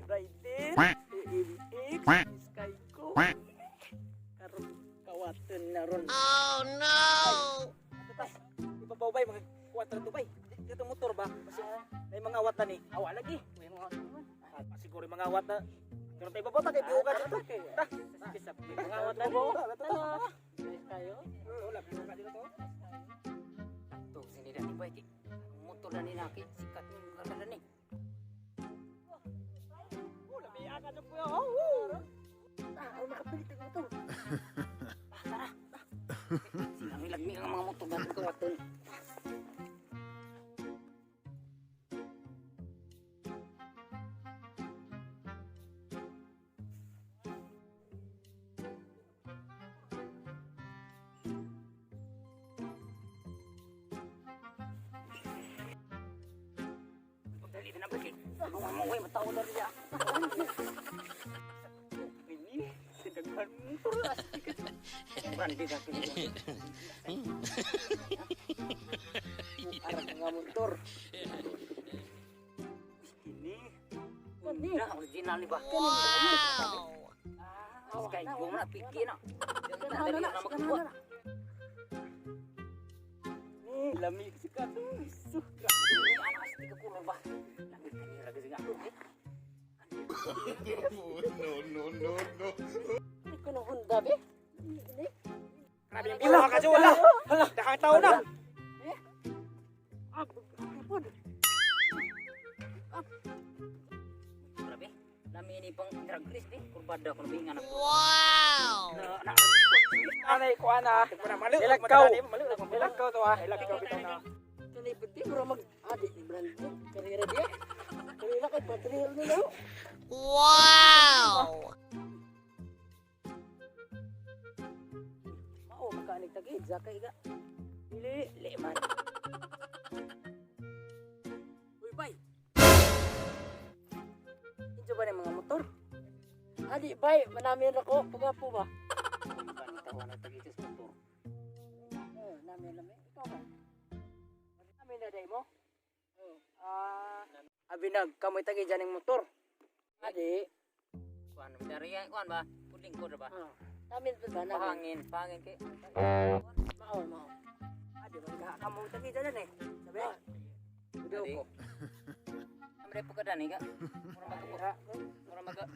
Rider, BMX, Skyco, karong kawaten na ron. Oh no! Tapos, ibabaw bay, mga kuwatra to bay. Dito motor ba? Kasi may mga awat na ni. Awa lagi. May mga awat naman. Siguro yung mga awat na. Pero tayo ibabaw ta kay biugan dito. Ta. Bisa mga awat na ibabaw. Guys kayo. Wala biugan dito to. Tuh, sini dah ni baik. Motor dah ni nak sikat ni kada ni. Oh, labi agad na po. Oh. Ako nakapilit ang motor. Tara. Silang ilagmi ang mga motor batin ko waton. Dali na ba kay? Mga mataw na riya. Ini sedangkan motor asik. Brandi dah kini. Arah mga motor. Ini Dah original ni bah. Wow! Sky go na pikir nak. Dali na makabuat. ni lami sikat. Suh. Anak asli ke kulur bah. Lagi kini lagi singa. No. Ini kono Honda be. Grabe yung biwa ka wala. Hala, dakang taon na. Grabe. Lami ini pang drag race be. Kurbada kono bingan aku. Wow! Na anay ko ana. Ilagkaw. Ilagkaw to ah. Ilagkaw bitaw na. Kani pati mura mag adik ni brand karera dia. Kanina kay patril ni daw. Wow! Mao makanik tagi zakay ga. Dili leman. Uy bay. Injo ba ni mga motor? Adi bay, manamin ako pagapo ba? Kan tawa na tagi sa motor. Namin lami. Ikaw ba? Namin na day mo? Abinag kamoy tagi janing motor. Adi. Kuan dari kuan ba? Puding ko ba? Namin pa ba na? Pangin kay. Mao. Adi ba kamoy tagi janan eh. Sabi? Udah ko. Amre po kada ni ga. Mura maga.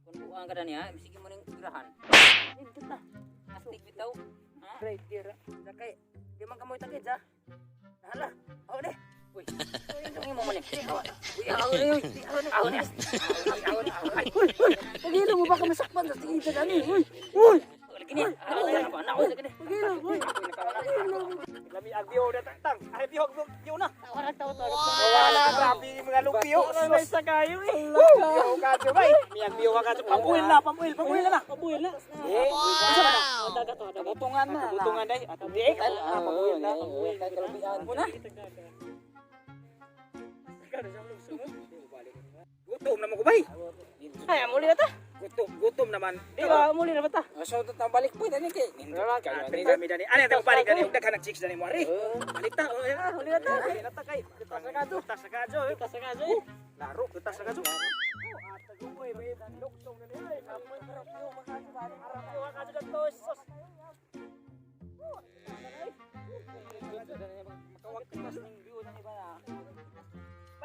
Kun buang kada ni ha, sige mo ning irahan. Indot na. Astig bitaw. Ha? Right there. Sakay. Di man kamoy tagi ja. Hala. Aw de. Uy. Uy, mo man ni. Uy, aw ni. Pagilo mo ba ka masakpan sa tingin sa ani? Uy. Uy. Kini. Anak ko kini. Pagilo. Uy. Lami agyo na tang. Ay bihog yo na. Tawaran taw taw. Wala grabe mga lumpio. May sakayo eh. Yo ka to bay. Miyag biyo ka to. Pamuil na. Pamuil na. Eh, Wow! dagat to. Butungan na. Butungan dai. Ato di. Pamuil na. Muna. Gutom naman ko bay. Ay, muli na ta. Gutom naman. Di ba muli na ba ta? So ta balik po dani kay. Kami dani. Ano ta balik dani ug daghan chicks dani mo ari. Balik ta. Muli na ta. Balik na ta kay. Kita sa kadyo. Laro kita sa kadyo. Ata gumoy may luktong na ni. Kamoy karap yo makasabani. Arap yo ka sa tos. Makawak nas ning view na iba na.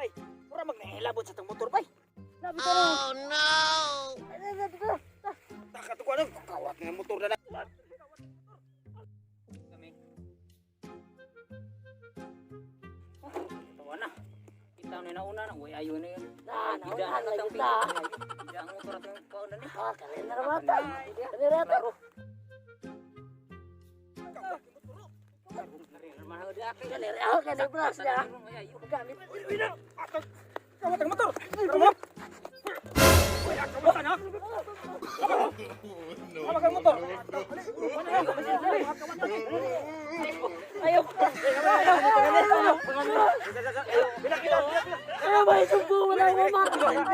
Bay, mura magnahilabot sa tong motor bay. Oh no! Taka to ko ano, kawat nga motor na. Tawa na. Kita na una na. Uy, ayo na yun. Nauna Ang lagi tang kita. Tidak ang motor at yung kauna ni. Kalian na mata. Kalian Laro. Mana dia akhir Kalian ako kaya bras na. Gamit. Kawat ang motor. Kawat. Uy, kawat na. Kawat ang motor. Ayo. Ano ba ito po? Wala mo makakita.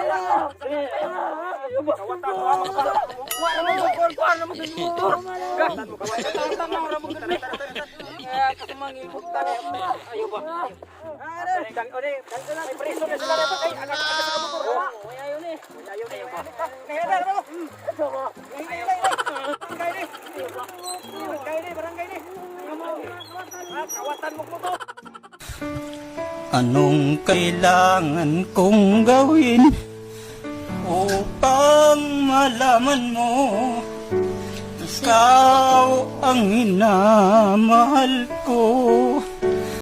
Kawat ang motor. Kasumangin mo. Ayaw ba? May preso na sila rito kay agad sa motor. Ayaw ni. Ayaw ba? Kaya na mo. Barangay ni. Kawatan mo mo to. Anong kailangan kong gawin upang malaman mo ikaw ang minamahal ko?